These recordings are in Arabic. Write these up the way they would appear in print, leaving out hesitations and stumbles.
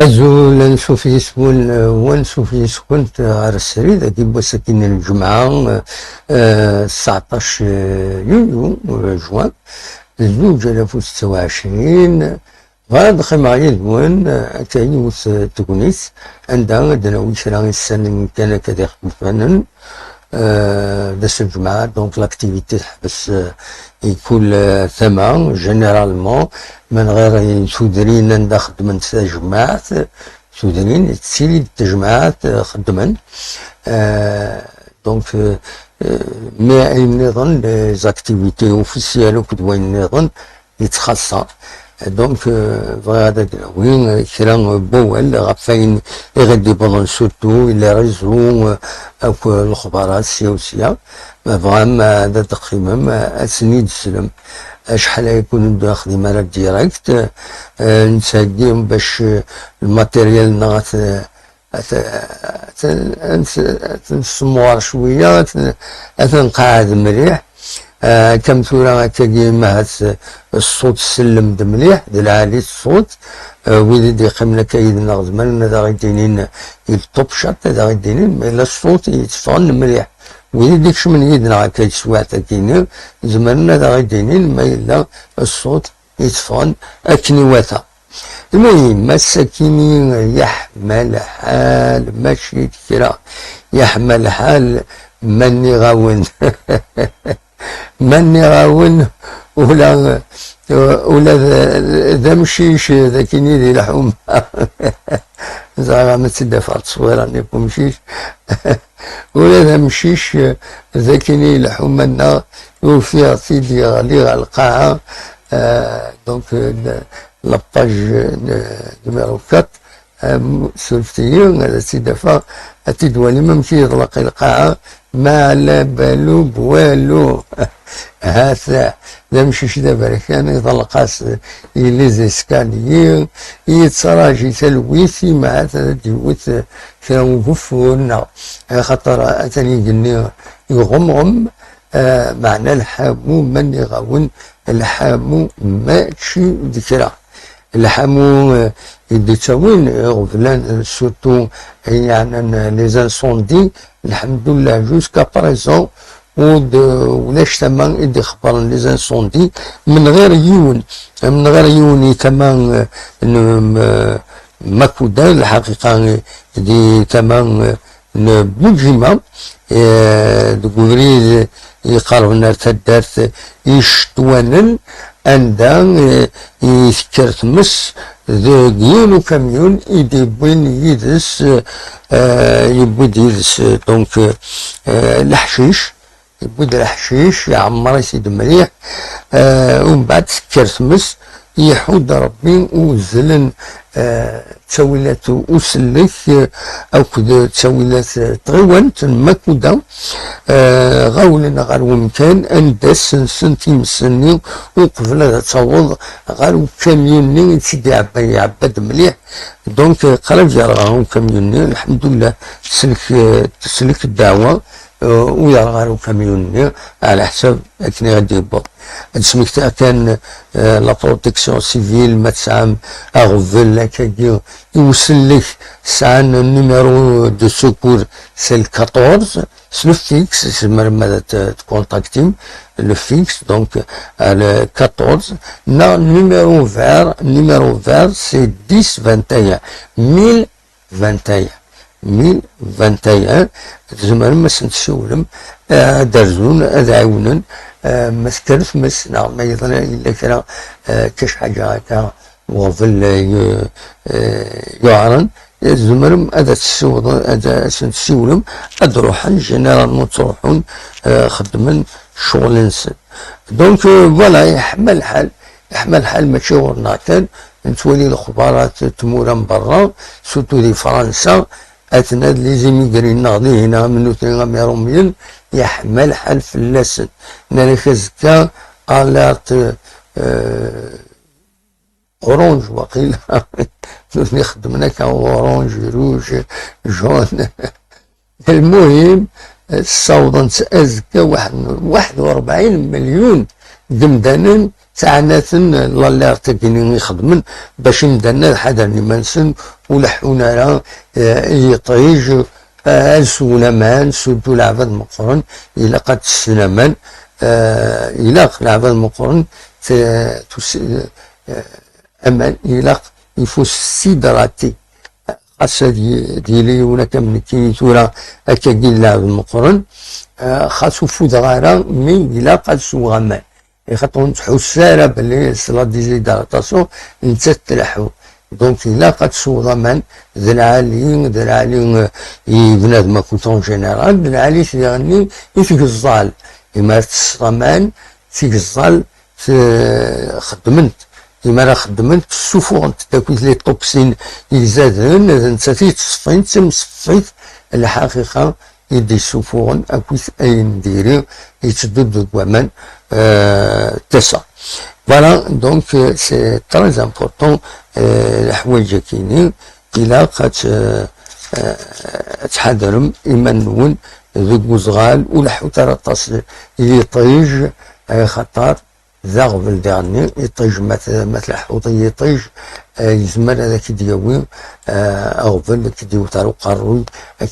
أزول نشوف يسكن ونشوف يسكن على السرير ذاك بوسكين الجمعة 19 يونيو جوان 2026 غاد خيما يدون تايوس تونس عندها دناوي شراغي السنة كان كذا خفانا داس الجمعة دونك لاكتيفيتي تحبس يكون ثما جينيرالمون من غير سودرين خدمن تجمعات سودرين تسيلي التجمعات خدمن دونك مي اي نظن لي زاكتيفيتي اوفيسيال وكدوين نظن يتخصص دونك فغا هذاك وين كرا بوال غفاين يغدي بلون سورتو لي ريزو او الاخبارات السياسيه فغا هذا تقريبا اسنيد السلم شحال يكون داخل مرات ديريكت نساقيهم باش الماتيريال نغات تنسموها شويه تنقعد مليح كم ثورة تاقي مهات الصوت السلم مليح د العالي الصوت ويدي دي قمنا كايد نغزمان دا غيدينين الطوب شات دا غيدينين ما إلا الصوت يتفغن مليح ويدي ديكش من يدنا كايد سواع تاكيني زماننا دا غيدينين ما إلا الصوت يتفغن أكنيواتا المهم السكيني يحمل حال ماشي كرا يحمل حال ماني غاون ماني غاون ولا ذا مشيش ذاكيني ذي الحومة زعما ما تدافع تصوير راني مشيش ولا ذا مشيش ذاكيني الحومة وفيها سيدي غالي القاعة دونك لاباج نيميرو 4 سولفتيون هذا تدافع تدوالي ما مشي يطلق القاعة ما على بالو بوالو هذا لا مشيش دابا كان يطلق لي زيسكاليي يتراجي تلويثي مع ديوث كان وقفونا خاطر ثاني قلني يغمغم معنى الحامو من يغاون الحامو ماشي ذكرى الحامو يدي تاوين غفلان سورتو يعني لي زانسوندي الحمد لله جوسكا بريزون ولاش تما يدي خبر لي زانسوندي من غير يون كمان ماكودا الحقيقه دي كمان بوجيما دغوري يقارب لنا تدارت يشتوانن عندها يذكر تمس ديالو كاميون يدي بوين يدس يبود يدس دونك الحشيش يبود الحشيش يعمر يسيد مليح ومن بعد سكر تمس يحود ربي وزلن تسويلات وسلك او كذا تسويلات تغيوان تما كدا غاولنا غير ومكان اندس سنتيم سني وقبل تصوض غير كاميوني تسيدي يعبد مليح دونك قرب جرى كاميوني الحمد لله تسلك الدعوه ويرغالو كاميوني على حساب اكني غادي يبط سميتها كان لا بروتيكسيون سيفيل ما تسعام اغفل هكاكي يوصل لك ساعة النيميرو دو سوكور سي 14 لو فيكس تسمى ماذا تكونتاكتيم لو فيكس دونك على 14 نيميرو فير سي 10 21 1021 زمان ما سنتسولم درزون ادعونن ما سكرت مس نعم ما يظن الا كرا كاش حاجه هكا وظل يعرن زمرم ادا تسود ادا سنتسولم ادروحن جينيرالمون تروحون خدمن شغل نسن دونك فوالا يحمل حال ماشي ورنا كان نتولي الاخبارات تمورا من برا سورتو دي فرنسا أثناء لي زيميغري ناضي هنا منو تنغاميروميل يحمل حال فلاسن نالك زكا الارت اورانج وقيلا نخدمنا كاورانج روج جون المهم صودا ازكى 41 مليون دمدانا تعناتن الله اللي ارتكيني يخدمن باش يمدلنا حدا منسن ولحونا راه يطيج سونا مان سودو العباد مقرن إلا قد السنمان إلا العباد مقرن أمان إلا يفوس سيدراتي خاصة ديالي ولا كمل كي تورا هكا كي العباد مقرن خاصو فود غارة مي إلا قد سو غمان خاطر نتحسارة بلي صلاة ديزيدراتاسيون نتا تلحو دونك إلا قد سو غمان ذا العالي بنادم كنت جينيرال ذا العالي يعني يتقزال إما تسغمان تقزال خدمنت إما راه خدمنت السفون تاكل لي توكسين يزادن انت تصفين تمصفيت الحقيقة يدي السفون أكويت أي نديري يتدد كوامان تسع فوالا دونك سي تري امبورطون الحوايج كاينين إلا قد تحضرم إما نون ذوك وزغال والحوت راه تصل يطيج خطر ذا غبل ديالني يطيج مثل الحوت يطيج يزمر هذاك دياوي غبل كيديو تارو قروي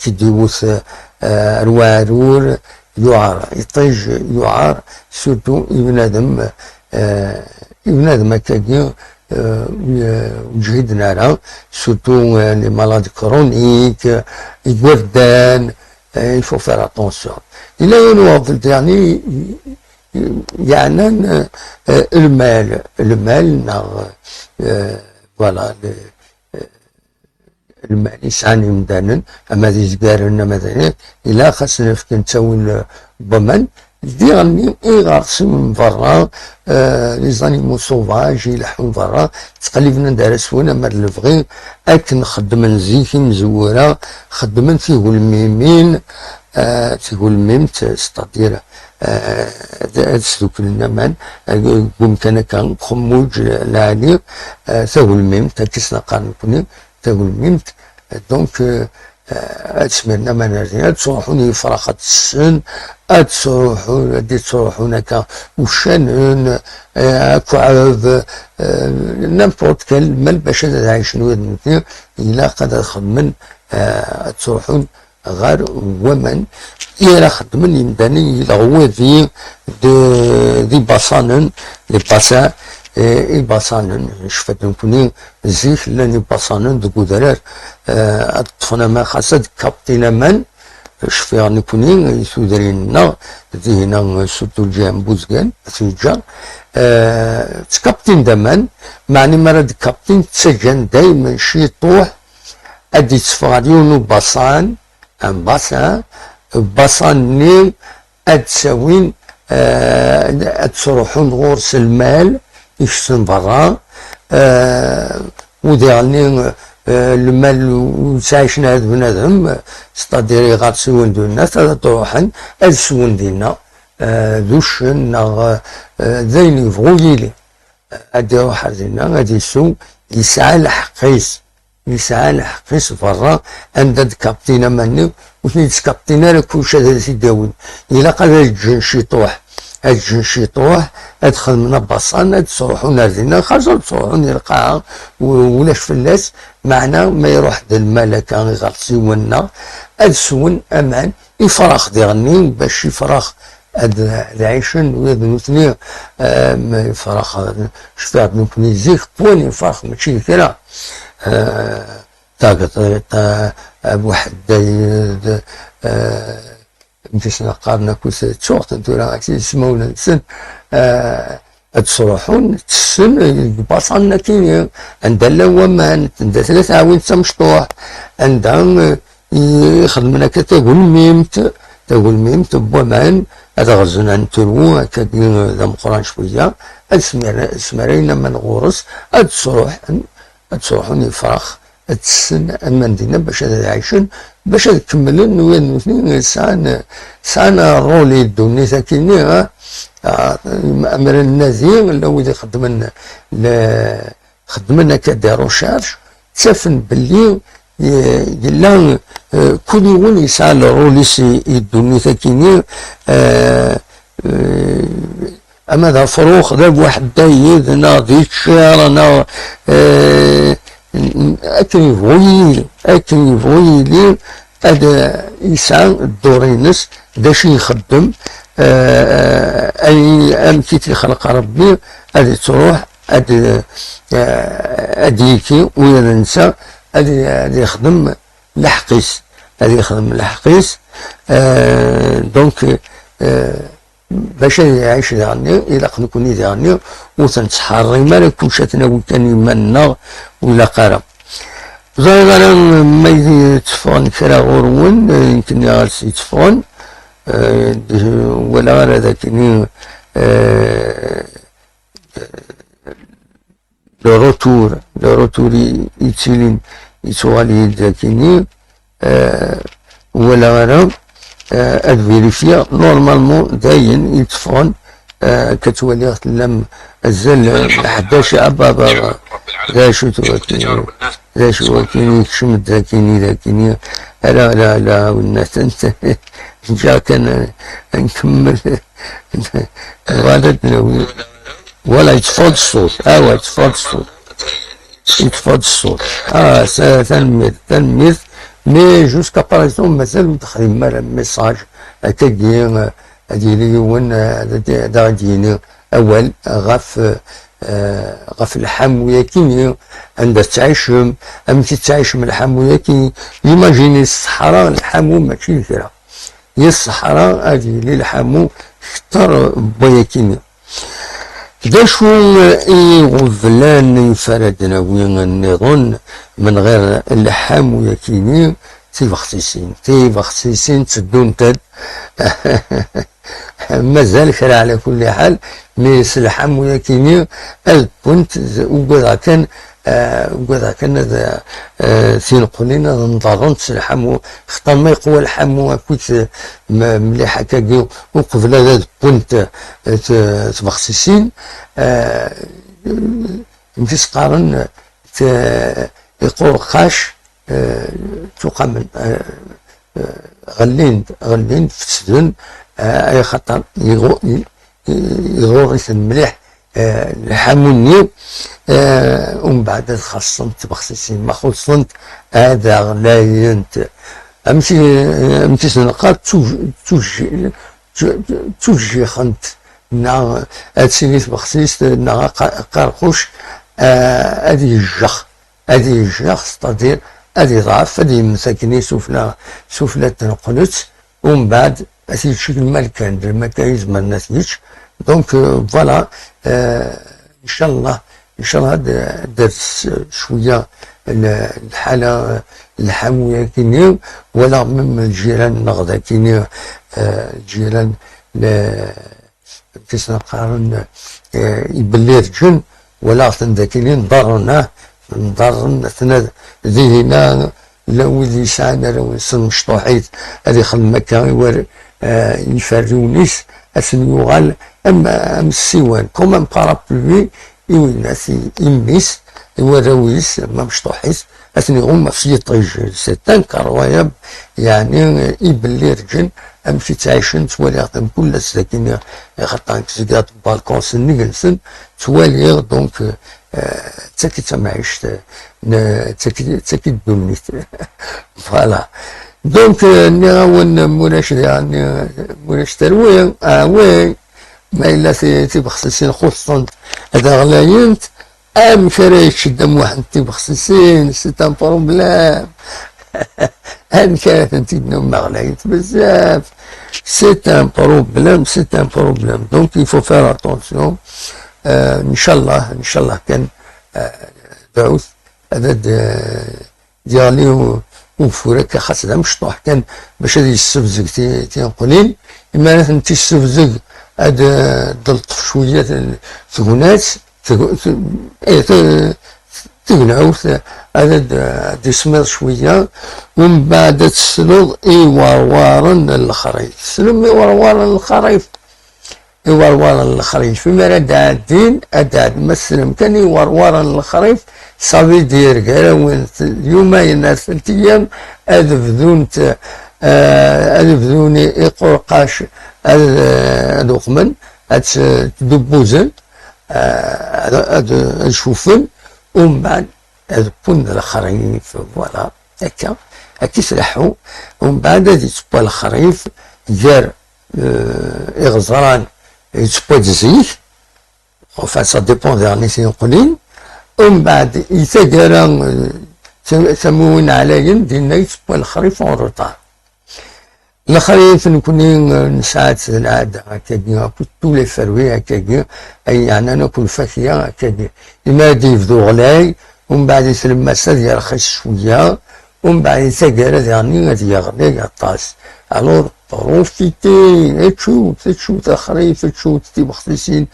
كيديوث الوارور يعار يطيج يعار سورتو يبنادم يبنادم هكاكي وجهدنا راه سورتو لي مالادي كرونيك يقردان il faut faire attention. إلا ينوض يعني المال فوالا المال يسعني مدانا أما ذي زقارنا مثلا إلا خاصنا فيك نتساوي الضمان ديالني يغرسوا من برا لي زانيمو سوفاج يلحوا من برا تقليبنا دارسونا مال الفغي اكن خدمن زيكي مزوره خدمن فيه الميمين تقول ميمت ستادير سلوك النمان ممكن كان خموج العالي تقول ميمت كيسنا قانوني تقول ميمت دونك أتسمرنا ما نرجع تروحون فرقة السن تروحون هكا وشانون كعاب نمبورت كال ملبشة تعيشون ودنتي إلا قد خدمن تروحون غير ومن إلا خدمن يمداني يلغوا دي باصانن لي باسا إباصانن شفت نكوني زيك لاني باصانن دو قدرار أطفنا ما خاصة كابتنا من شفيا نكوني يسودرينا دينا سوتو الجام بوزقان تيجان تكابتن دمان معني مرة كابتن تسجن دايما شي طوح أدي تفغاليونو باصان أم باصان ني أتساوين أتسروحون غورس المال يشتن برا وديالني المال وسايشنا هاد بنادم ستادير يغاد سوون دو الناس هذا تروحن هاد سوون دينا دوشن ذين يبغو يلي هاد يروح دينا هاد يسو يسعى الحقيس برا عند كابتينا مني وثني كابتينا لك كلشي هذا سيداون إلا قال الجن شي طوح الجن شي طوح ادخل من باصان تروحوا نازلين خاصة تروحوا القاعة ولاش فلاس معنا ما يروح د الملكة يغطسيونا سون امان يفرخ ديالني باش يفرخ العيشن وهذا مثني يفرخ شفاعت نكوني زيك بوين يفرخ ماشي كرا تا واحد مشينا قارنا كوس تشوط انتو راه يسمونا السن تروحون السن باصانا كاين عندها لومان عندها 3 عوين مشطوح عندها يخدمنا تقول ميمت بومان هذا غزنا نترو هكا ذا مقران شويه اسمرينا من غورس تروحون يفرخ السن امان دينا باش هذا عايشين باش تكملن وين سانا رولي دوني ساكيني امر النازي لو اذا خدمنا كدا روشارش تسفن باللي يلا كل يوم يسال رولي سي دوني ساكيني اما ذا فروخ ذا واحد دايد ناضي تشير نا اكن يبغي هذا يسعى الدورينس داش يخدم اي امكي تيخلق ربي هذه تروح هذيكي ويا ننسى هذه يخدم لحقيس دونك باش يعيش يعني الى نكون يعني وتنتحري ما نكونش تناول كان يمنا ولا قرا زايغا ما يتفون كرا غورون يمكن يغالس يتفون ولا غير هذاك لو روتور يتسيلين يتوالي ذاكيني ولا غير ادفيريفيا نورمالمون داين يتفون كتولي لم الزل 11 ابا لا شو توكيني لا شو كيني شمت ذاكيني لا والناس انت جا كان نكمل غادتنا ولا يتفض الصوت يتفض الصوت تنمير مي جوسكا باريزون مازال مدخلين مالا ميساج هكاكي هادي ون دا غاديني اول غاف الحمويه كيني عندها تعيشهم امتي تعيشهم الحمويه كي يماجيني الصحراء الحمو ماشي الكرا هي الصحراء هادي اللي الحمو كتر بويا كيني داشو يغفلان يفردنا وين النظن من غير الحمويه كيني تيبخسيسين تدون تد مازال كرا على كل حال مي سلحم ويا كيني البونت وكذا كان تينقلنا نضرن تسلحم خطر ما يقوى الحم كنت مليح هكاكي وقبل هذا البونت تبخسيسين مشي قارن يقول قاش تقام غلين في السجن اي خطر يغوريس مليح الحموني ومن بعد خاصة تبخسيسين ما خصنت هذا غلاينت امشي سنقات توجي خنت نا هادشي تبخسيس نا قرقوش هذه الجخ ستادير هذه ضعف هذه مساكني سفلى تنقلت ومن بعد هذه الشكل المكان المكايز ما الناس دونك فوالا ان شاء الله هذا درس شويه الحاله الحمويه كيني ولا من الجيران نغدا كيني الجيران كيس نقارن يبلي رجل ولا تندكيني نضرنا ذهنا لو ذي سانا لو يصير مشطوحيت هذه خل مكان يفرونيس اسن يغال اما السيوان كوما بارابلوي الناس يميس يوراويس ما مشطوحيس اسن يغوم في طيج ستان كروايب يعني يبلي رجل امشي تعيشن توالي غتم كل الساكنه خاطر كزيات بالكون سن جلسن توالي دونك تاكي تمعيش تاكي دونيت فوالا دونك نغاون مولاش يعني مولاش تروي وي ما الا تيبخصيسين خصوصا هذا غلاينت كرا يتشدم واحد تيبخصيسين سي ان بروبلام كانت تيدنا ما غلاينت بزاف سي ان بروبلام دونك يفو فير اتونسيون ان شاء الله كان بعوث هذا ديالي وفورك خاصة مشطوح كان باش هذه السفزق تينقلين اما مثلا تيسفزق هذا دلطف شوية ثغونات تقنعو هذا ديسمر شوية ومن بعد تسلوض وروارن الخريف تسلم وروارن الخريف فيما راه داعدين مثلا كان يوروارن الخريف صافي دير كاع وين اليومين 3 ايام هذا بدوني يقرقاش هذا قمن تدبوزن نشوفن ومن بعد يكون الخريف فوالا هكا يسرحوا ومن بعد غادي يتبا الخريف ديال إغزران يتبا تزيك enfin ça dépend ديال نيسين قليل ومن بعد يتقرا تموين عليهم ديالنا يتبا الخريف اون روطار الخريف نكون نساعد العادة هكاكيا تو لي فروي هكاكيا أي يعني ناكل فاكهة هكاكيا إما غادي يبدو غلاي ومن بعد يسلم مسا يرخص شوية ومن بعد يتقرا يعني غادي يغلي يعطاس الوغ بروفيتي تشوت الخريف تشوت تيبخصيسين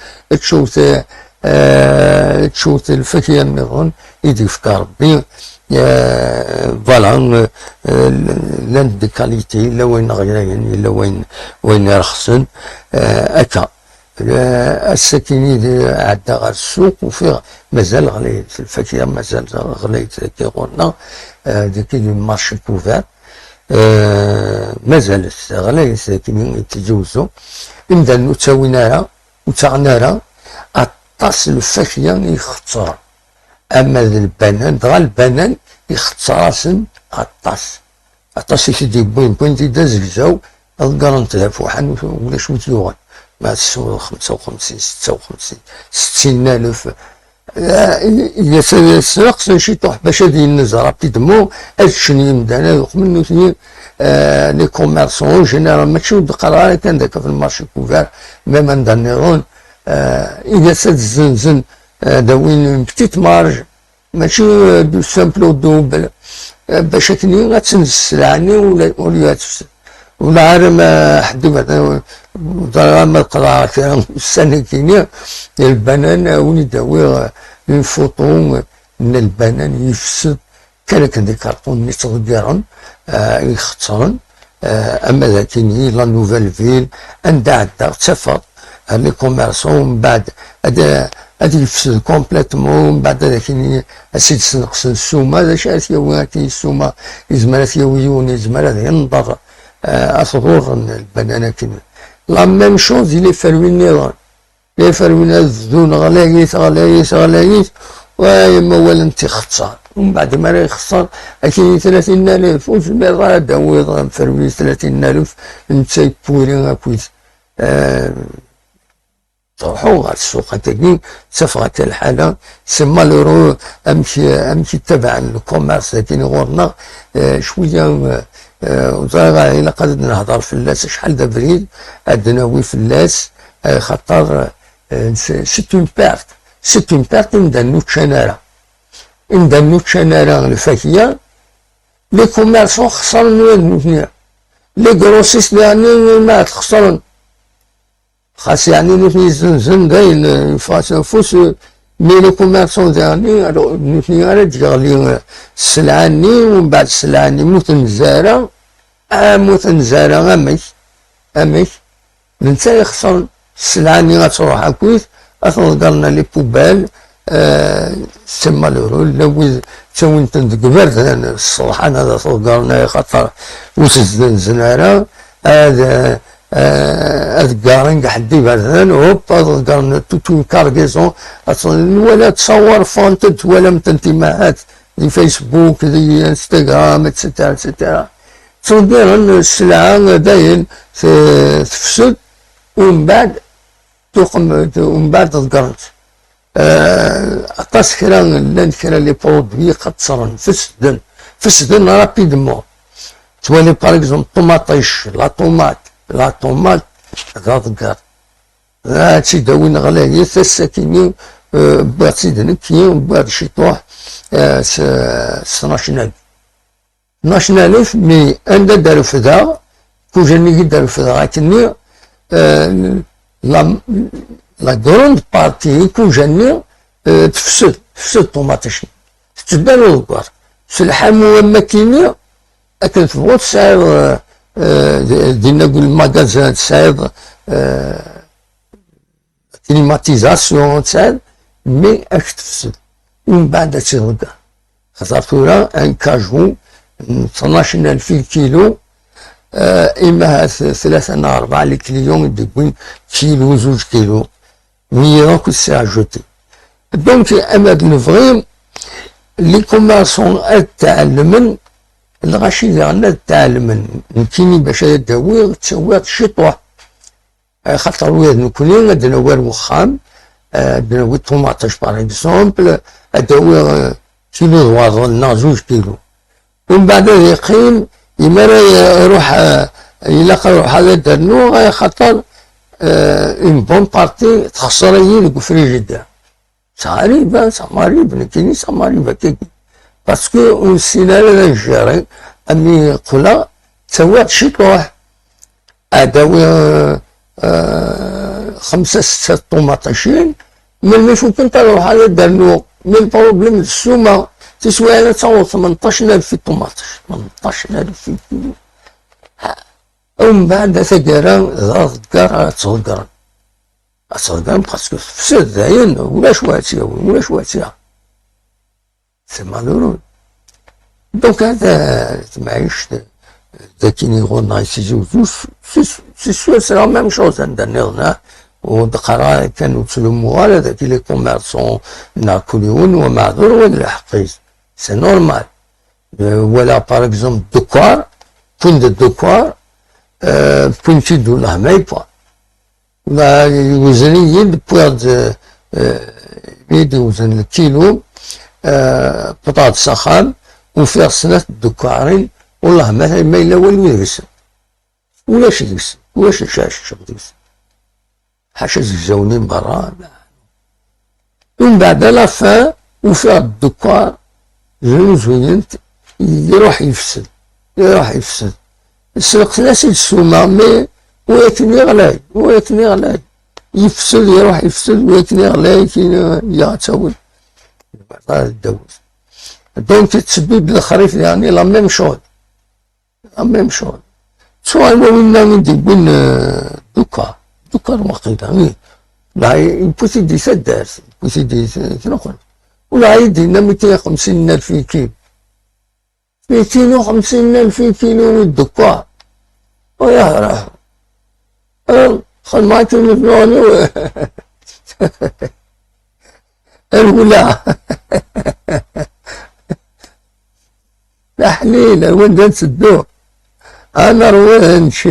تشوت الفاكهة النظام يدي في ربي فوالا لان دي كاليتي لا وين غاليين لا وين رخصن هكا الساكنين عندنا غير السوق وفيه مازال غليت في الفاكهة مازال غليت كي قلنا ديك المارشي كوفار مازال غليت ساكنين يتجوزوا نبدا نتاويناها وتعناها الطاس الفاكهة يختصر اما البنان دغا البنان يختصراسن الطاس يشدي بوين يداز كزاو الكارون تلاف وحن ولا شو تيوغن مع 55 56 60,000 يسرق شي طوح باش هادي النزرة بتدمو هادشي مدانا يوق منو ثنين لي كوميرسون جينيرال ماشي دقرا كان داك في المارشي كوفار ميم عند النيرون إذا ساد الزنزن داوين بتيت مارج ماشي دو سامبلو دوبل باش كني غتسنس السلعني ولا تفسد ولا عارم حد ما القراءة السنة كينيا البنان ولي داوي اون فوطو من البنان يفسد كان دي كارطون يتغيرن يختصرن اما ذاكيني لا نوفيل فيل عندها تفر لي كوميرسون من بعد هادي يفسد كومبليتمون من بعد ذاك اسيد سنقص السومه هذا شي ثياوي السومه يزمر ثياويون يزمر هذا ينضر اصغور البنانه كيما لا ميم شوز لي فروين النظام لي فروين الزون غلايس ويما ولا انت ختصار ومن بعد ما راه يخسر كاين 30,000 وجميع راه داوي فروين 30,000 انت بوري هاكويت تروحوا غا السوق تاكين صفغت الحاله سي مالورو امشي تبع الكوميرس كاين غورنا شويه وزارة إلا قد نهضر في اللاس شحال دا بريد عندنا في اللاس خاطر سيت اون بيرت ندانو تشانارا الفاكهة لي كوميرسون خسرن لي كروسيس يعني ما تخسرن خاص يعني نوثني زنزن داين فوس مي لي كوميرسون يعني نوثني غير تغلي السلعاني ومن بعد السلعاني مثنزارة مثنزارة اميك نتا يخسر السلعاني غتروح هاكويت غتلقالنا لي بوبال تما لورو لا تاوين تندقبر الصلحان هذا تلقالنا خاطر وتزنزنارة هذا كارين حدي مثلا هوب تلقالنا تو كارغيزون ولا تصور فونتد ولا من انتماءات دي فيسبوك دي انستغرام اتسيتيرا تلقى السلعة داين تفسد ومن بعد ومن بعد تذكرت عطاس كرا لي برودوي قد صرن فسدن رابيدمون توالي باغ اكزومبل طوماطيش لا طوماط تذكر هادشي داوين غلاية الساكنين باتي دنكي وبعد شي طوح 12,000 مي عندها دارو فدا كوجاني دارو فدا لكني لا كروند بارتي كوجاني تفسد طوماطيش تبان الكبار في الحامو ماكيني اكن تبغى تسعر دينا نقول الماغازان تسعر كليماتيزاسيون تسعر مي اش تفسد ومن بعد تلقى خاطر ان كاجو 12,000 كيلو إما هاد 3 أنا 4 لي كليون يدوين كيلو 2 كيلو مي كل ساعة جوتي. دونك أما بنفغي لي كوميرسون تعلمن الغاشي اللي عندنا تعلمن يمكن باش يداوي تسوي الشطوة خاطر ويد نكوني عندنا وير وخام عندنا ويد طوماطاش باغ اكزومبل اداوي كيلو ضوازلنا 2 كيلو ومن بعد يقيم يمر يروح إلا يروح هذا درنو خاطر اون بون بارتي تخسر هي الفريجيدير صاريبه صماريب كاينين صماريب كي باسكو ونسينا لا نجيري امي قلا تسوات شي طوح اداوي 5 6 طوماطاشين من نشوف انت نروح على درنو من بروبليم السومه تسوى انا تصور 18000 في الطوماطش 18000 في كيلو ومن بعد ثقرا ذكر تصغر باسكو فسد زاين ولا شواتيا سي مالورو. دونك هذا معيش ذاك نيغون نايسيزو سي سور سي لا ميم شوز عندنا ودقرا كانوا تلموا على ذاك لي كوميرسون ناكلون ومعذور ولا حقيس سي نورمال. ولا باغ اكزومبل دوكوار بوين دو دوكوار بوينتي دو لا مايبا لا يوزنين بواد يدي وزن الكيلو بطاطس خام وفيها سنة دوكارين والله ما إلا والو يرسم ولاش يرسم ولاش يشاش يرسم حاشا زوزونين برا. ومن بعد لافان وفيها الدكار زوينت يروح يفسد سرقت ناس السومة مي ويتني غلاي يفسد يروح يفسد ويتني غلاي كي يغتاول بعد الدوز. دونك تسدد الخريف يعني لا ميم شغل سواء وين ندير دوكا وقيلا لا يبوسي دي سداس يبوسي دي شنو ولا يدينا 250,000 في كيلو 250,000 في كيلو الدكا ويا راه خل معاك المفلوني الولا لا حليل وين نسدوه انا روانش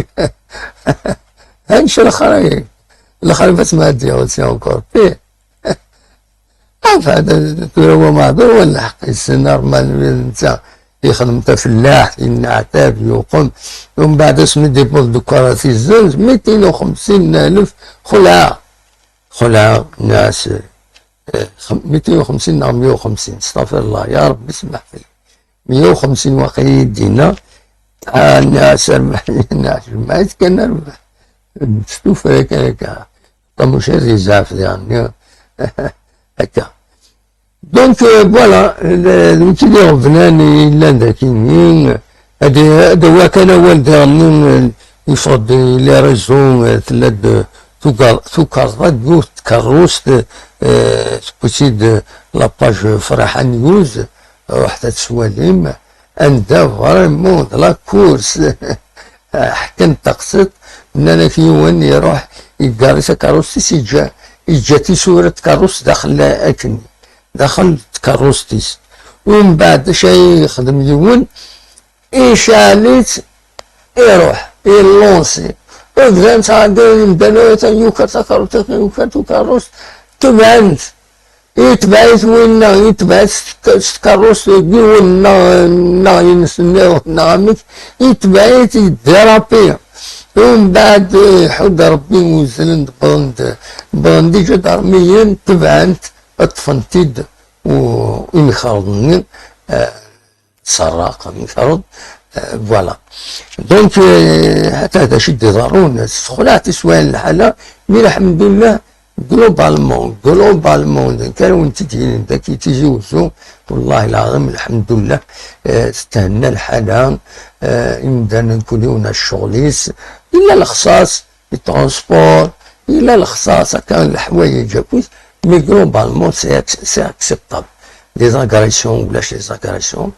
هنش الخريفة ما ادري وسي اونكور فيه هذا هو معذور ولا حق نورمال انت يخدم تا فلاح ينعتاب يقوم ومن بعد اسمي ديبوز دكاراتي الزنج 250,000 خلعة ناس 250 أو 150 استغفر الله يا رب اسمح لي 150 واقعي يدينا الناس 40 ما كان نربح نستوفى هكا طموش الرزاف يعني هكا. دونك فوالا الوقت اللي غبناني إلا ذاكيين هذا هو كان والدي يفضل لي ريزون ثلاث توكارات كاروست سكوتيد لاباج فرحة نيوز رحت تسواليم عندها فريمون لا كورس حكا تقصد ان انا في وين يروح يقارس كاروستيس يجاتي صورة كاروس داخل اكني داخل كاروستيس ومن بعد شي يخدم يون إشاليت يروح يلونسي وبدا نتاع يبدالو يوكر تاكاروت يوكر كاروس تبعت يتبعت وين يتبعت كاروس وين ينسناو نغمك يتبعت يدرابي ومن بعد حد ربي وزلن بغندي جدارميا تبعت التفنتيد وينخرضني سراقة منخرض فوالا. دونك حتى هذا شد ضروري خلعت سؤال الحالة مي الحمد لله جلوبالمون كانوا نتجين ذاك يتجوزوا والله العظيم الحمد لله استهنا الحالة يمدانا نكونونا الشغليس إلا الخصاص الترونسبور إلا الخصاص كان الحوايج مي جلوبالمون سي اكسبتابل. زاغريسيون ولاش لي زاغريسيون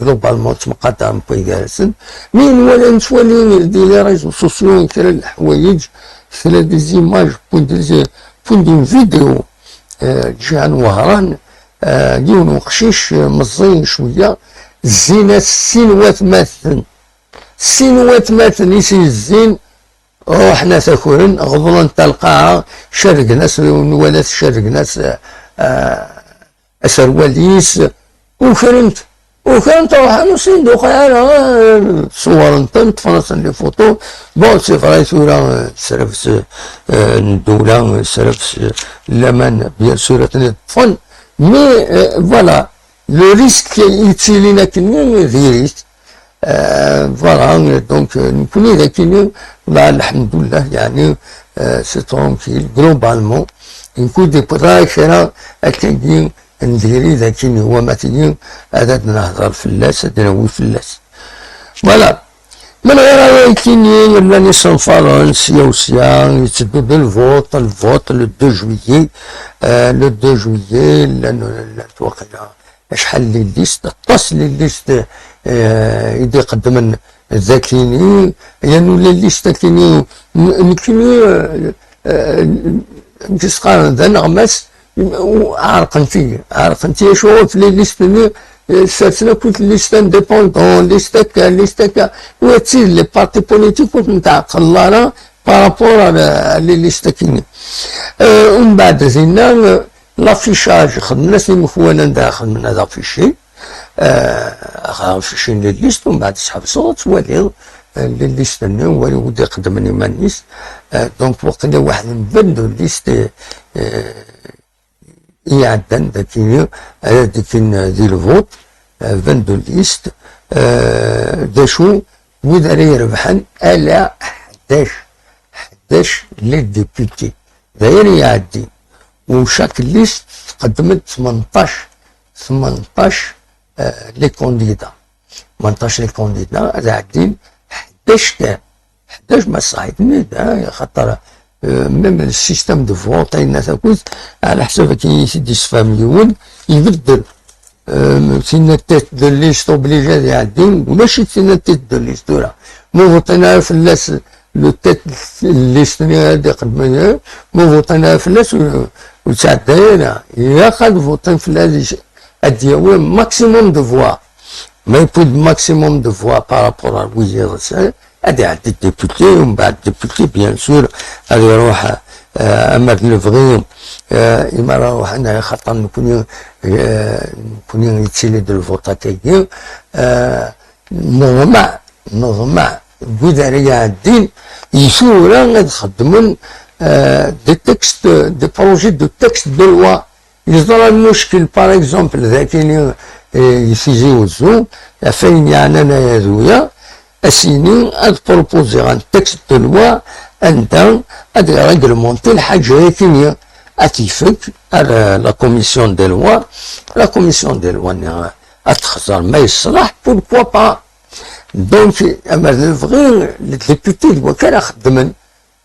جلوبالمون تمقاطع بوي جالسن مين ولا نتولي دي لي ريزو سوسيو كرا الحوايج كرا دي زيماج بون دون فيديو جيهان وهران ديون وقشيش مزين شويه الزينات السينوات ماثن السينوات ماثن يسي الزين وحنا ساكورن غضلن تلقاها شرق ناس ولات شرق ناس اسرواليس وكرنت روح نصندوق انا صور نطنط فرنسا لي فوتو بون سي فري صورة سرفس الدولة سرفس الأمان بيان سور تنطفن مي فوالا لو ريسك يتسيلينا كني ذي ريسك فوالا دونك نكوني ذاكيني والله الحمد لله يعني سي ترونكيل جلوبالمون نكون دي بطاكرة أكاديم نديري ذاكيني هو مثلي هذا نهضر فلاس هذا نوي فلاس فوالا من غير كيني ولا نيسان فرنسا وسيا يتسدد الفوت لو 2 جويي لو 2 جويي لأنه توقع شحال لي ليست طاس لي ليست يدي قدم ذاكيني يعني ولا ليست كيني كيني تسقى ذا نغمس عرقنتي شوف لي ليست ساتنا كنت ليست انديبوندون ليست وتسير لي بارتي بوليتيك كنت نتعقل لنا بارابور على لي ليست كيني ومن بعد زينا لافيشاج خدمنا سي مخوانا داخل من هذا فيشي فيشي لي ليست ومن بعد سحب صوت ولي لي ليست ولي ودي قدمني مانيس دونك وقتنا واحد نبدو ليست يعدن داكيني على ديكين ذي الفوت فندو ليست داشو وإذا يربحن على 11 لي ديبيتي داير يعدي وشاك ليست قدمت 18 لي كونديدا 18 لي كونديدا هذا عدين 11 ما صعيدني خاطر ميم السيستم دو فوت الناس كوز على حسب كي يسدي 7 مليون يبدل سينا تيت دو ليست اوبليجي يعدين وماشي سينا تيت دو ليست ولا مو فوتنا في الناس لو تيت ليست هذا قدمنا مو فوتنا في الناس وتعدينا يا خد فوتين في الناس ادياوي ماكسيموم دو فوا ما يبود ماكسيموم دو فوا بارابور ا ويزير هادي عدي ديبوتي ومن بعد ديبوتي بيان سور هادي يروح اماد لفغي اما نروح انا خاطر نكون يتسيلي دو الفوطا كاين نظمع بودارية الدين يسورا نخدمون دي تكست دي بروجي دو تكست دو لوا يصدر المشكل باغ اكزومبل ذاكيني يسيجيو الزوم فين يعني انا هذويا اسيني اد بروبوزي ان تكست دو لوا انت اد ريغلمونتي الحاجه كيميا اتيفك على لا كوميسيون دي لوا لا كوميسيون دي لوا اتخزر ما يصلح بوركوا با دونك اما الفغي الديبوتي دوا كان خدمن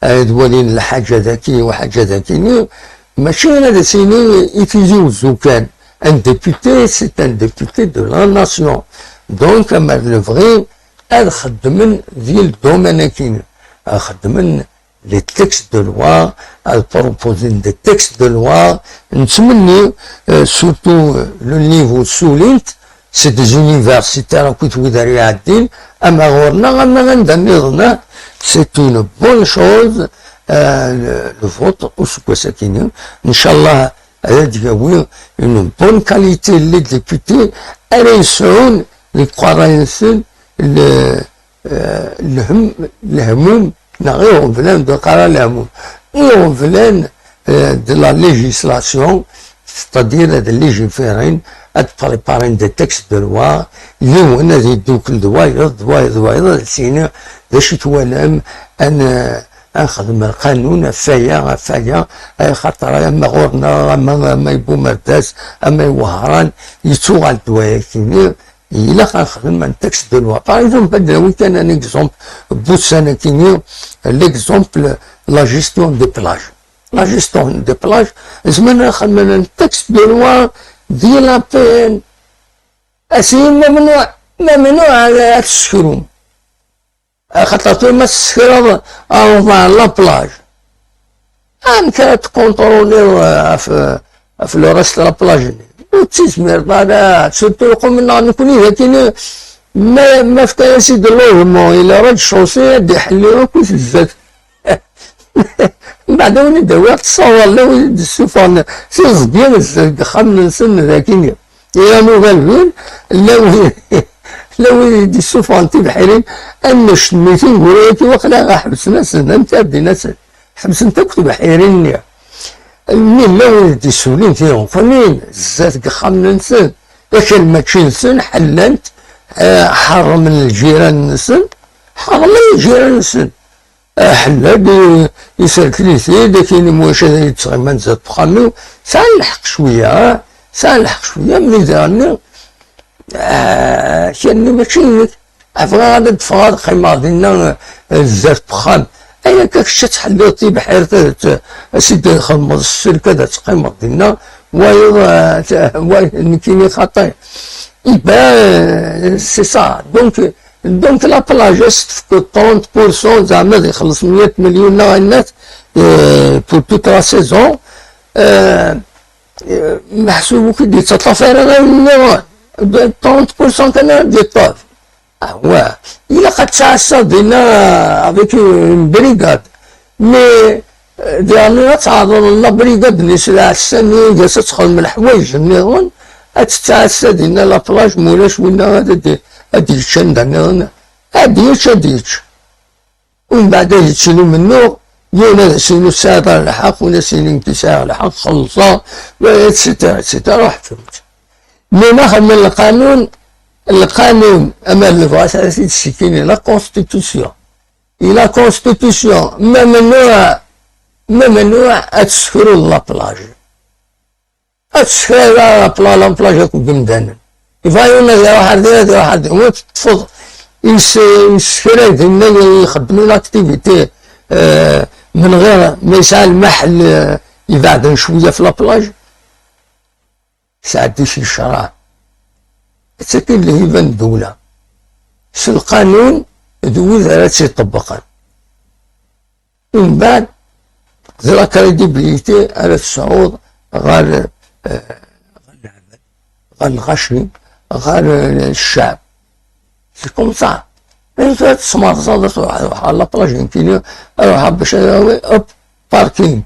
دوالين الحاجه ذاكي وحاجه ذاكيني ماشي هذا سيني يفيزيو الزوكان ان ديبوتي سي ان ديبوتي دو لا ناسيون دونك اما الفغي هذا خدمن ذي الدومين كاين خدمن لي تكست دو لوا بروبوزين دي تكست دو لوا نتمني سورتو لو نيفو سولينت سي دي زونيفرسيتير كنت وداري عادين اما غورنا اما غندنيضنا سي اون بون شوز لو فوت وسكو ساكينين ان شاء الله هذا تقوي اون بون كاليتي لي ديبوتي انا يسعون لي قراينسن الهموم غيرهم فلان دو قرار الهموم غيرهم فلان دو لا ليجيسلاسيون ستادير هاد ليجيفيرين اد بريبارين دي تكست دو لوا اللي هو انا زي دوك دوايض سينا باش توالم انا نخدم القانون فيا خاطر اما غورنا اما يبو مرداس اما يوهران يتوغل دوايا كيني إلا خنخدم ان تكست دو لوا باغ اكزومبل بداوي كان ان اكزومبل بوسانا كيني ليكزومبل لا جيستيون دي بلاج لا جيستيون دي بلاج زعما نخدم ان تكست دو لوا ديال لابين اسيم ممنوع على تسكرون خاطر ما تسكر على لابلاج كانت تكونترولي في لو ريست لابلاج وتسمير طالع سيرتو يقوم منا نكوني لكن ما فكاش يدير لوجمون الا راه الشوسي دي يحليو كل الزاد من بعد وين داوي تصور لا ولد السفن سي صديان خمن سن ذاكين يا نوفال فيل لا ولد السفن تبحرين ان شميتين قولي وقلا حبسنا سنه انت بدينا حبس انت كنت بحيرين منين لا ولد السولين فيهم فمين زاد خمن سن لكن ما تشين حلنت حرم الجيران نسن حرم الجيران نسن حلاد يسالك لي سيد كاين مواشا يتغمن زاد بخامي سنلحق شويه ملي دارنا كان ماشي عفوا غادي تفغاد خيمار ديالنا زاد بخام ايا كاكش تحلوتي بحير سيدي خمر السلكه تقيمر ديالنا وايضا كاين خطير سي سا دونك لا بلاج استفكو 30% زعما يخلص 100 مليون الناس بور توت لا سيزون محسوب كي دي تطفير انا 30% كان دي طاف هو الا قد تعسى دينا افيك اون بريغاد مي ديالنا تعرض لا بريغاد اللي سلاح السنين جالسه تدخل من الحوايج النيرون اتتعسى دينا لا بلاج مولاش وين هادي الشندة هاديتش ومن بعد يتشيلو منو يونا سينو الساعة الحق ولا سينو تسعة الحق خلصا اتسيتيرا حفظت مي ناخذ من القانون اما الفاس السكيني لا كونستيتيسيون لا كونستيتيسيون ممنوع اتسكرو لا بلاج اتسكرو لا بلاج قدام دانا يفايونا ديال واحد هو تفض يسكرا ديالنا يخدموا لاكتيفيتي من غير ما يسعى المحل يبعد شويه في لابلاج ساعات شي شرع تسكن اللي يبان الدوله في القانون دوز على تيطبقان ومن بعد لا كريديبيليتي على الصعود غير الغشي غير الشعب سي كوم سا تسمع تصادف روح على بلاج يمكن روح باش اوب باركينغ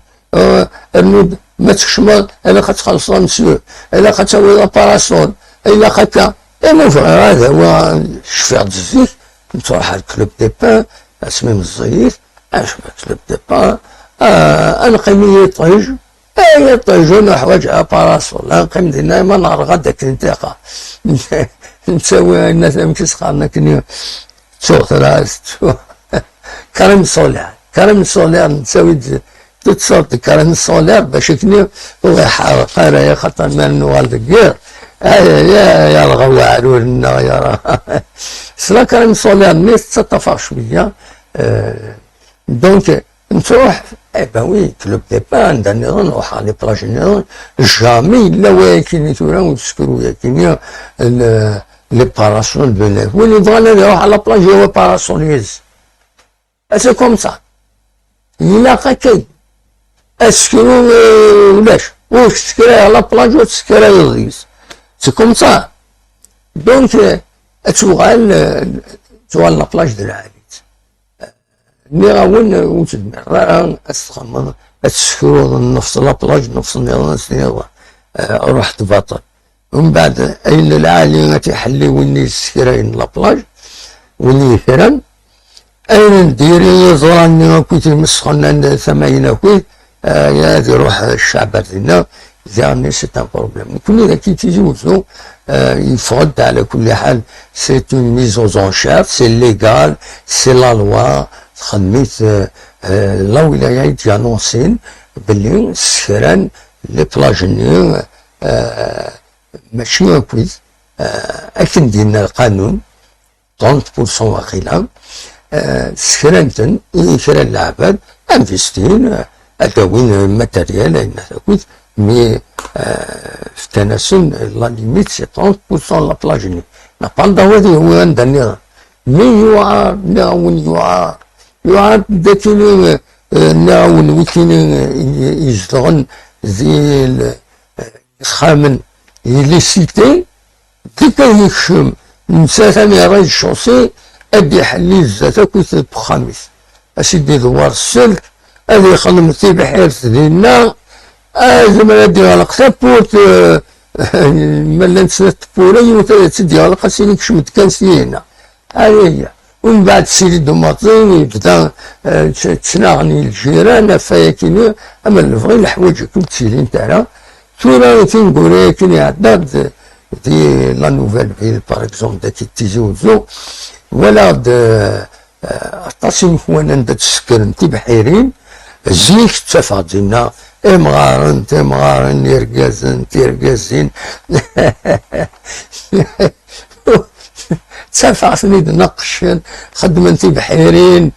ما تشمل الا كتخلص مسيو الا كتسوي لاباراسون الا كتا هذا هو شفيع الزيت تروح على الكلوب دي بان اسمي الزيت كلوب دي بان القيمية طيج يطيجون حوايج باراسول نقيم دينا ما نهار غدا كنتاقة نسوي الناس ما كيسخرنا كني تشوف راس كريم سولار نسوي تتصورت كريم سولار باش كني هو يحرق يا خاطر مال نوال دكير يا الغوار لنا يا راه سلا كريم سولار نيت تطفى شويه دونك نروح وي كلوب دي بان دا نظن نروح على بلاج نظن جامي لا واكن تورا ونسكرو ياكن لي باراسول بناف واللي بغانا يروح على بلاج هو باراسوليز سي كوم سا إلا كاين اسكرو ولاش واش تسكري على بلاج وتسكري الريس سي كوم سا دونك تشوغال لا بلاج ديال العالي اللي غاون وتدمر استخمر تسكرو نفس لابلاج نفس النظام سنيوا رحت باطل ومن بعد اين العالي تيحلي ويني السكرين لابلاج ويني يفرن اين نديري زراني كنت مسخن ثمانين كويت يا روح الشعب ديالنا يعني سي ان بروبليم كل اللي كيتيجوزو يفرض على كل حال سي اون ميز اوز انشار سي ليغال سي لا لوا خدميت لا ولايه تيانونسين باللي السكران لي بلاجني ماشي كويس اكن ديالنا القانون 30% واقيلا سكرانتن يشرى العباد انفستين ادوين ماتريال كويس mais في التناسل لا ليميت سي 30% لا بلاجيني نابال هذه هو عندنا مي يعار نعاون يعار داكين نعاون وكين يزدغن زي خامن لي سيتي ديك يكشم نساتني راي الشوسي ادي حلي الزاتا كنت بخامس اسيدي دوار السلك ادي يخدم في بحير ديالنا زعما ادي غلق سابوت مالا نسات بولاي تدي غلق سيني كشمت كان سينا هاهي ومن بعد سيدي دوماطين يبدا تناغني الجيران فايكيني اما نبغي الحوايج كنت سيلين تاعنا تولا تنقول لكن يعداد دي لا نوفيل فيل باغ اكزومبل داك تيجي وزو ولا عطاسي وانا ندات السكر تبحيرين زيك تفا دينا مغارن تيرقازين تفاصني نقشن خدمتي بحيرين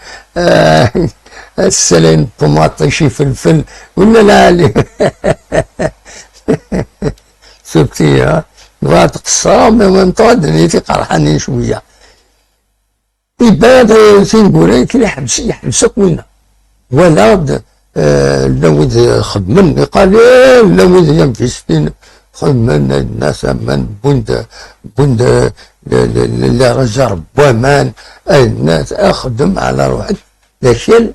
السلين طماطيشي فلفل ولا لا سبتيها بغات تقصر ميم طون دنيتي قرحاني شويه يبان تنقول لك يحبسك وين ولا لود خدمن قال لود يم في سنين خدمن الناس من بند اللي رجع بوامان الناس اخدم على روحك لكن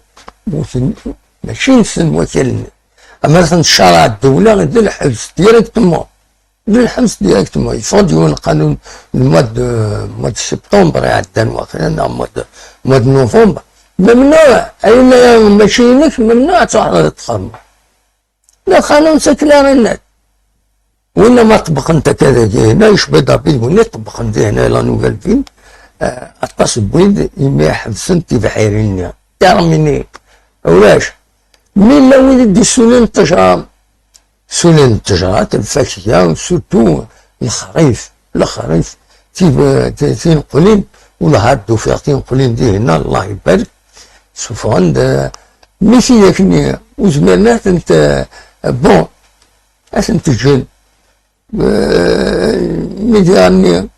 ماشي نسن وكيل اما تنشرع الدوله غير الحبس ديريكتومون يفوت يكون القانون المواد سبتمبر عندنا واخا مواد نوفمبر ممنوع اين ماشي لك ممنوع تروح تخمر لا قانون سكلان الناس ولا ما طبق انت كذا هنا يشبه دابيل ولا طبق انت هنا لا نوفيل فيل اطاس بويد يما حبسن تبحيرين تعرفني ولاش من لو يدي سنين التجرام سنين التجارات الفاكهه سورتو الخريف تنقلين ولا هادو فيها تنقلين دي هنا الله يبارك شوف عند ماشي لكن وزمانات انت بون انت جن ميدياني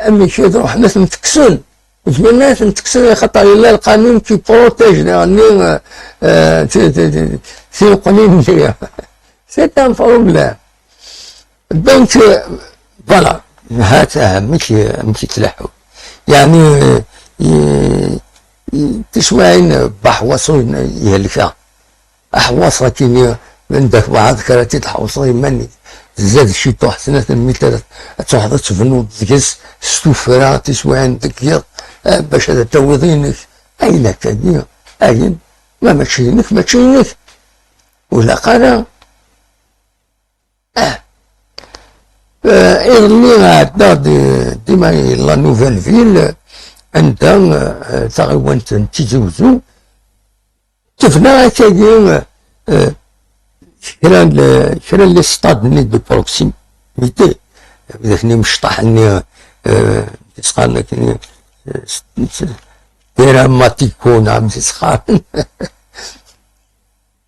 امي كي تروح ناس نتكسل وزمانات نتكسل خاطر لا القانون كي بروتيج يعني تنقلين ديها سي ان بروبليم دونك فوالا هاتها ماشي تلاحوا يعني تسمعين بحوصو يهلكها احوص كيني عندك بعض كراتي الحوصي ماني زاد شي طوح سنة المثال تحضر تفنو تقيس ستوفرا تسوى عندك باش هذا توضينك اين كان اين ما ماشيينك ولا قال اللي عندنا ديما لا نوفيل فيل عندها تقريبا تيجوزو تفنا تاجي شرا لي ستاد ني دو بروكسيميتي ذاك مشطحني تسخان لكن دراماتيكو نعم تسخان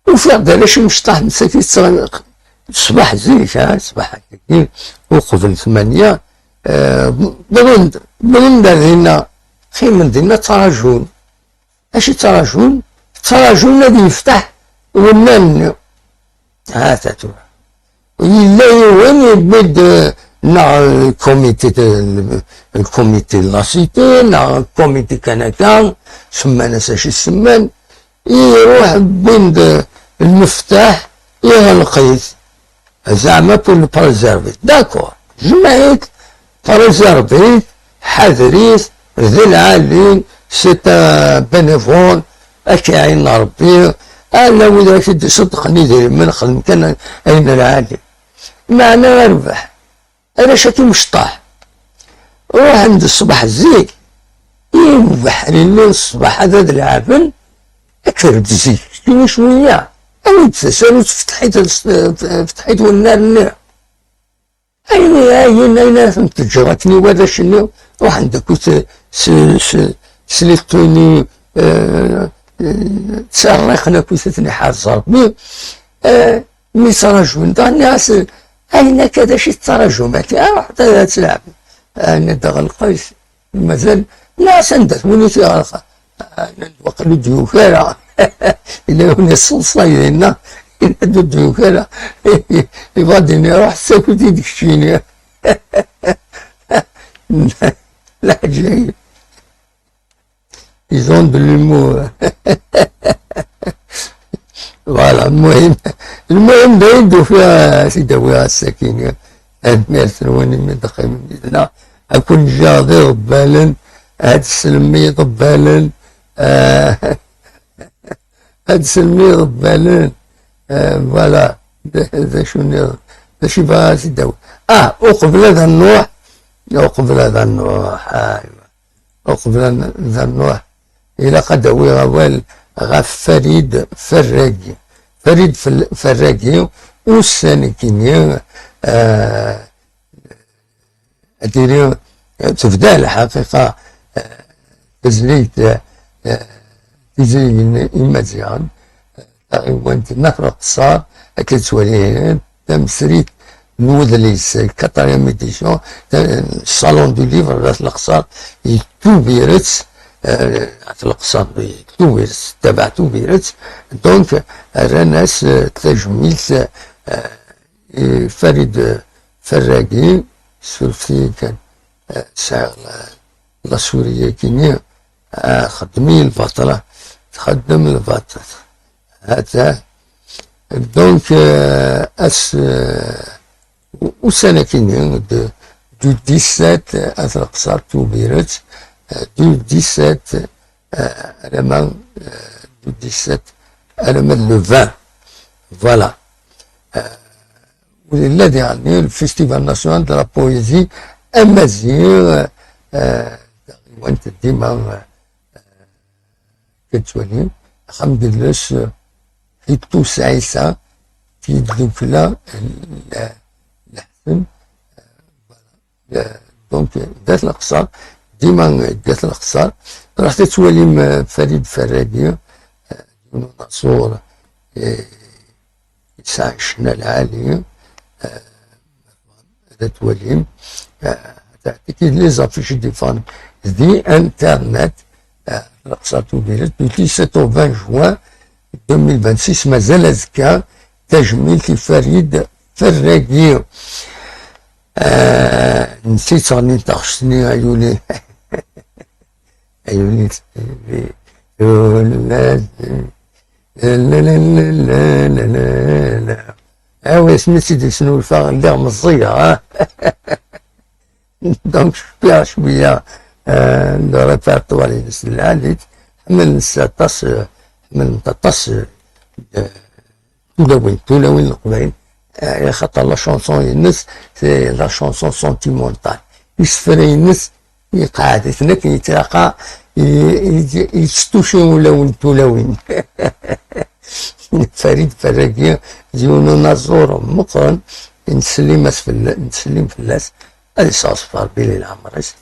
وفي علاش مشطح نسيتي صباح زيك صباح كي وقبل 8 بغن هنا خير من دينا تراجون اش تراجون الذي يفتح ونن هاتاتو إلا وين يبد نا الكوميتي لاسيتي نا الكوميتي كنكان سمان ساشي سمان يروح بند المفتاح يغلقيت زعما بول بريزيرفيت داكور جمعيت بريزيرفيت حذريت ذي العالين سي بنيفول اكي عين ربي انا وذاك صدقني داير من خدم كان اين العالم معنا نربح انا شكي مشطاح روح عند الصباح الزيك يربح لي الصباح هذا العافن اكثر بزيك شويه انا تسالت فتحيت والنار اين فهمت جراتني وهذا شنو روح عندك سليتوني تسرقنا كوثتني حاضر مي تراجعون دا الناس أين كذا شي التراجعات روح تلعب أنا دغ القيس مازال ناس عندك وليتي غلقة وقلو ديوكالا إلا هوني الصلصة هنا ينادو ديوكالا يغاديني روح ساكوتي ديك الشيني لا جاي يزون بالمو فوالا المهم بعيدو فيها سيدي ويا السكينة هاد ميرسلوني من دقيق من بيدنا أكون جاضي ضبالا هاد السلمية ضبالا هاد السلمية ضبالا فوالا هذا شنو هذا شي بغا سيدي وقبل هذا النوع وقبل هذا النوع أيوا وقبل هذا النوع إلا قدوي غوال غاف فريد فراقي فريد فراقي والسانكيني أديري تبدا الحقيقة تزليت تزلي المزيان وانت نهر قصار كتولي تمسريت نوذليس كاتريام ميديسيون الصالون دو ليفر ذات القصار يتوبيرت القصار توبيرت تبع توبيرت دونك راناس تجميلت فريد فراقي سولفتي كان ساعة لا سوريا كينيا خدمي البطلة تخدم البطل هذا دونك وسنة كينيا دو 17 أثر قصار توبيرت دو 17 ألمان دو 17 ألمان لو 20 فوالا الذي يعني الفيستيفال ناسيونال دو لا بويزي أمازيغ وانت ديما كتولي الحمد لله في توسعيسة في الدوكلا الأحسن دونك دات الأقصار ديما دات الأقصار راح تتولي فريد فراقي ناصور يسعى الشنا العالي هذا تولي تعطيك لي زافيش ديفان دي انترنت الأقصار توبيرت دو 17 و 20 جوان 2026 مازال أزكى تجميل فريد فراقي نسيت راني طاحشتني عيوني عيوني لا لا لا لا لا لا لا ايوا سميتي شنو الفاغ ندير مزية دونك شوية لو ريبرتوار ينزل عليك حمل 19 حمل 19 تلاوين القبايل خاطر لا شونسون ينس سي لا شونسون سونتيمونتال يسفر ينس يقعد اثنك يتلاقى يستوشيو لون تلاوين فريد فراقي ديونو نازور مقرن نسلم فلاس هادي صاصفار بيلي العمرس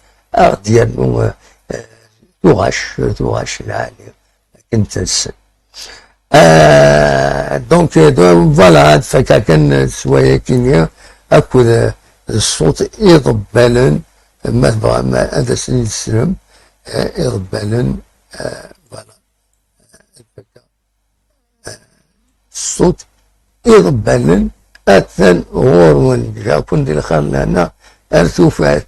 ديالو تغاش العالية كنت السن دونك فوالا هاد فكا كان سوايا كينيا اكو الصوت يضبالن ما هذا سنين السلم يضبالن فوالا الصوت يضبالن أثن غورون جا كون ديال خالنا هنا ارتفعت